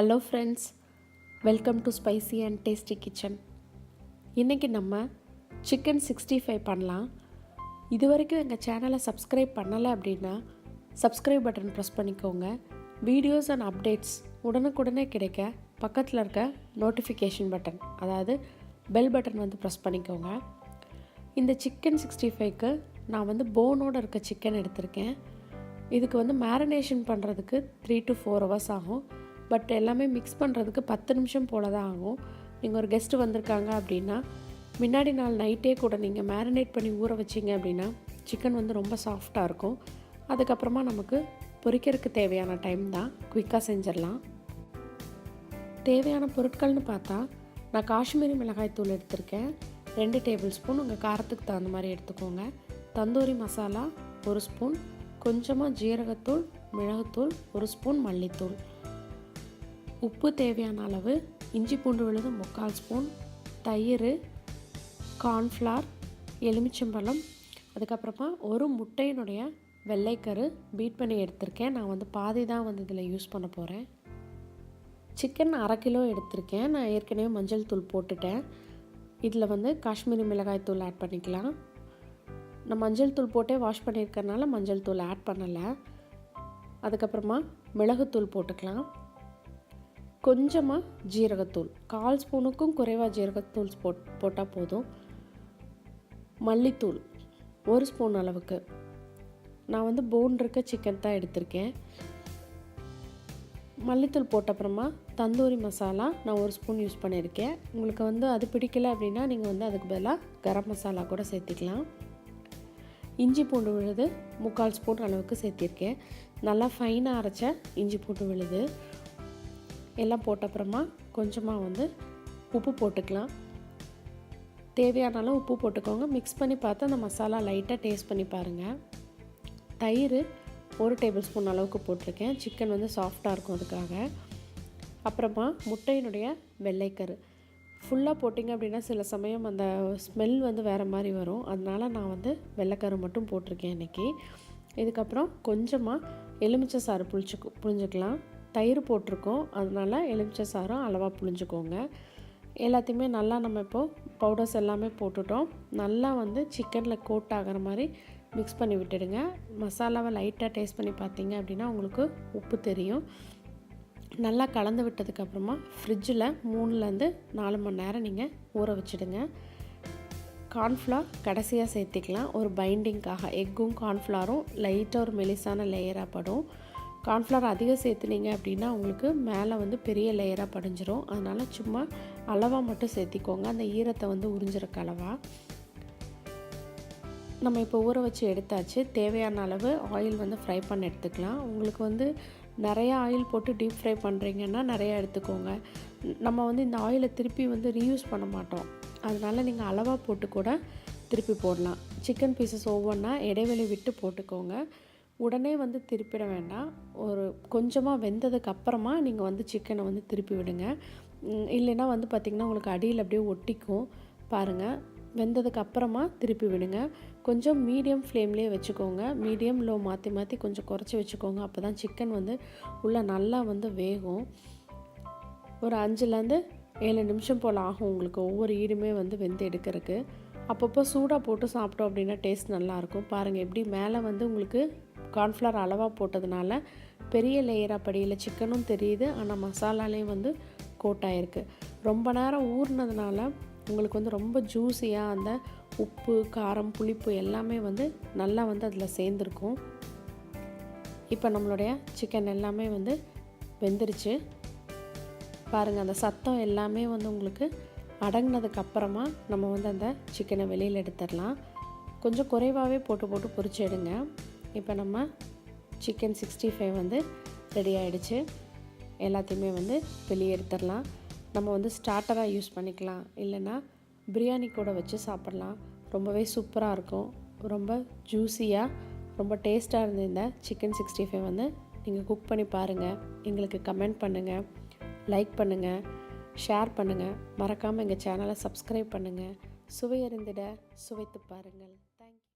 Hello friends, welcome to spicy and tasty kitchen. இன்றைக்கி நம்ம chicken 65 பண்ணலாம். இது வரைக்கும் எங்கள் சேனலை சப்ஸ்கிரைப் பண்ணலை அப்படின்னா சப்ஸ்கிரைப் பட்டன் ப்ரெஸ் பண்ணிக்கோங்க. வீடியோஸ் அண்ட் அப்டேட்ஸ் உடனுக்குடனே கிடைக்க பக்கத்தில் இருக்க நோட்டிஃபிகேஷன் பட்டன், அதாவது பெல் பட்டன் வந்து ப்ரெஸ் பண்ணிக்கோங்க. இந்த சிக்கன் 65க்கு நான் வந்து போனோடு இருக்க சிக்கன் எடுத்திருக்கேன். இதுக்கு வந்து மேரினேஷன் பண்ணுறதுக்கு 3 to 4 hours ஆகும். பட் எல்லாமே மிக்ஸ் பண்ணுறதுக்கு 10 நிமிஷம் போல் தான் ஆகும். நீங்கள் ஒரு கெஸ்ட்டு வந்திருக்காங்க அப்படின்னா முன்னாடி நாள் நைட்டே கூட நீங்கள் மேரினேட் பண்ணி ஊற வச்சிங்க அப்படின்னா சிக்கன் வந்து ரொம்ப சாஃப்டாக இருக்கும். அதுக்கப்புறமா நமக்கு பொரிக்கிறதுக்கு தேவையான டைம் தான், குயிக்காக செஞ்சிடலாம். தேவையான பொருட்கள்னு பார்த்தா நான் காஷ்மீரி மிளகாய் தூள் எடுத்திருக்கேன், 2 டேபிள் ஸ்பூன். உங்கள் காரத்துக்கு தகுந்த மாதிரி எடுத்துக்கோங்க. தந்தூரி மசாலா 1 ஸ்பூன், கொஞ்சமாக ஜீரகத்தூள், மிளகுத்தூள் 1 ஸ்பூன், மல்லித்தூள், உப்பு தேவையான அளவு, இஞ்சி பூண்டு விழுது 3/4 ஸ்பூன், தயிர், கார்ன்ஃப்ளவர், எலுமிச்சம்பழம், அதுக்கப்புறமா ஒரு முட்டையினுடைய வெள்ளைக்கரு பீட் பண்ணி எடுத்திருக்கேன். நான் வந்து பாதி தான் வந்து இதில் யூஸ் பண்ண போகிறேன். சிக்கன் 1/2 கிலோ எடுத்திருக்கேன். நான் ஏற்கனவே மஞ்சள் தூள் போட்டுட்டேன். இதில் வந்து காஷ்மீரி மிளகாய் தூள் ஆட் பண்ணிக்கலாம். நான் மஞ்சள் தூள் போட்டே வாஷ் பண்ணியிருக்கறனால மஞ்சள் தூள் ஆட் பண்ணலை. அதுக்கப்புறமா மிளகுத்தூள் போட்டுக்கலாம். கொஞ்சமாக ஜீரகத்தூள், 1/4 ஸ்பூனுக்கும் குறைவாக ஜீரகத்தூள் போட்டால் போதும். மல்லித்தூள் 1 ஸ்பூன் அளவுக்கு. நான் வந்து போன் இருக்க சிக்கன் தான் எடுத்திருக்கேன். மல்லித்தூள் போட்டப்புறமா தந்தூரி மசாலா நான் 1 ஸ்பூன் யூஸ் பண்ணியிருக்கேன். உங்களுக்கு வந்து அது பிடிக்கல அப்படின்னா நீங்கள் வந்து அதுக்கு பதிலாக கரம் மசாலா கூட சேர்த்திக்கலாம். இஞ்சி பூண்டு விழுது 3/4 ஸ்பூன் அளவுக்கு சேர்த்திருக்கேன். நல்லா ஃபைனாக அரைச்ச இஞ்சி பூண்டு விழுது எல்லாம் போட்டப்புறமா கொஞ்சமாக வந்து உப்பு போட்டுக்கலாம். தேவையான அளவு உப்பு போட்டுக்கோங்க. மிக்ஸ் பண்ணி பார்த்து அந்த மசாலா லைட்டாக டேஸ்ட் பண்ணி பாருங்கள். தயிர் 1 டேபிள் ஸ்பூன் அளவுக்கு போட்டிருக்கேன். சிக்கன் வந்து சாஃப்டாக இருக்கும் அதுக்காக. அப்புறமா முட்டையினுடைய வெள்ளைக்கரு ஃபுல்லாக போட்டிங்க அப்படின்னா சில சமயம் அந்த ஸ்மெல் வந்து வேறு மாதிரி வரும். அதனால் நான் வந்து வெள்ளைக்கரு மட்டும் போட்டிருக்கேன் இன்றைக்கி. இதுக்கப்புறம் கொஞ்சமாக எலுமிச்சை சாறு புழிஞ்சிக்கலாம். தயிர் போட்டிருக்கோம், அதனால் எலுமிச்சை சாறும் அளவாக புழிஞ்சிக்கோங்க. எல்லாத்தையுமே நல்லா நம்ம இப்போது பவுடர்ஸ் எல்லாமே போட்டுட்டோம். நல்லா வந்து சிக்கனில் கோட் ஆகிற மாதிரி மிக்ஸ் பண்ணி விட்டுடுங்க. மசாலாவை லைட்டாக டேஸ்ட் பண்ணி பார்த்தீங்க அப்படின்னா உங்களுக்கு உப்பு தெரியும். நல்லா கலந்து விட்டதுக்கப்புறமா ஃப்ரிட்ஜில் 3 to 4 மணி நேரம் நீங்கள் ஊற வச்சுடுங்க. கார்ன்ஃப்ளவர் கடைசியாக சேர்த்திக்கலாம், ஒரு பைண்டிங்காக. எக்கும் கார்ன்ஃப்ளவரும் லைட்டாக ஒரு மெலிசான லேயராக படும். கார்ன்ஃப்ளவர் அதிகம் சேர்த்துனீங்க அப்படின்னா உங்களுக்கு மேலே வந்து பெரிய லேயராக படிஞ்சிரும். அதனால் சும்மா அளவாக மட்டும் சேர்த்திக்கோங்க, அந்த ஈரத்தை வந்து உறிஞ்சிருக்க அளவாக. நம்ம இப்போ ஊற வச்சு எடுத்தாச்சு. தேவையான அளவு ஆயில் வந்து ஃப்ரை பண்ண எடுத்துக்கலாம். உங்களுக்கு வந்து நிறையா ஆயில் போட்டு டீப் ஃப்ரை பண்ணுறீங்கன்னா நிறையா எடுத்துக்கோங்க. நம்ம வந்து இந்த ஆயிலை திருப்பி வந்து ரீயூஸ் பண்ண மாட்டோம், அதனால் நீங்கள் அளவாக போட்டு கூட திருப்பி போடலாம். சிக்கன் பீசஸ் ஒவ்வொன்றா இடைவெளி விட்டு போட்டுக்கோங்க. உடனே வந்து திருப்பிட வேண்டாம். ஒரு கொஞ்சமாக வெந்ததுக்கு அப்புறமா நீங்கள் வந்து சிக்கனை வந்து திருப்பி விடுங்க. இல்லைன்னா வந்து பார்த்திங்கன்னா உங்களுக்கு அடியில் அப்படியே ஒட்டிக்கும். பாருங்கள், வெந்ததுக்கு அப்புறமா திருப்பி விடுங்க. கொஞ்சம் மீடியம் ஃப்ளேம்லேயே வச்சுக்கோங்க. மீடியம் லோ மாற்றி மாற்றி கொஞ்சம் குறைச்சி வச்சுக்கோங்க. அப்போ தான் சிக்கன் வந்து உள்ளே நல்லா வந்து வேகும். ஒரு 5 to 7 நிமிஷம் போல் ஆகும் உங்களுக்கு ஒவ்வொரு ஈடுமே வந்து வெந்து எடுக்கிறதுக்கு. அப்பப்போ சூடாக போட்டு சாப்பிட்டோம் அப்படின்னா டேஸ்ட் நல்லாயிருக்கும். பாருங்கள், எப்படி மேலே வந்து உங்களுக்கு கார்ன்ஃப்ளவர் அளவாக போட்டதுனால பெரிய லேயராக படியில் சிக்கனும் தெரியுது, ஆனால் மசாலாலேயும் வந்து கோட்டாயிருக்கு. ரொம்ப நேரம் ஊறினதுனால உங்களுக்கு வந்து ரொம்ப ஜூஸியாக அந்த உப்பு, காரம், புளிப்பு எல்லாமே வந்து நல்லா வந்து அதில் சேர்ந்துருக்கும். இப்போ நம்மளுடைய சிக்கன் எல்லாமே வந்து வெந்துருச்சு. பாருங்கள், அந்த சத்தம் எல்லாமே வந்து உங்களுக்கு அடங்கினதுக்கு அப்புறமா நம்ம வந்து அந்த சிக்கனை வெளியில் எடுத்துடலாம். கொஞ்சம் குறைவாகவே போட்டு பொரிச்சு எடுங்க. இப்போ நம்ம சிக்கன் 65 வந்து ரெடி ஆகிடுச்சு. எல்லாத்தையுமே வந்து வெளியே எடுத்துடலாம். நம்ம வந்து ஸ்டார்டராக யூஸ் பண்ணிக்கலாம், இல்லைன்னா பிரியாணி கூட வச்சு சாப்பிட்லாம். ரொம்பவே சூப்பராக இருக்கும். ரொம்ப ஜூஸியாக ரொம்ப டேஸ்ட்டாக இருந்த இந்த சிக்கன் 65 வந்து நீங்கள் குக் பண்ணி பாருங்கள். எங்களுக்கு கமெண்ட் பண்ணுங்கள், லைக் பண்ணுங்கள், ஷேர் பண்ணுங்கள். மறக்காமல் எங்கள் சேனலை சப்ஸ்கிரைப் பண்ணுங்கள். சுவையறிந்திட சுவைத்து பாருங்கள். தேங்க்யூ.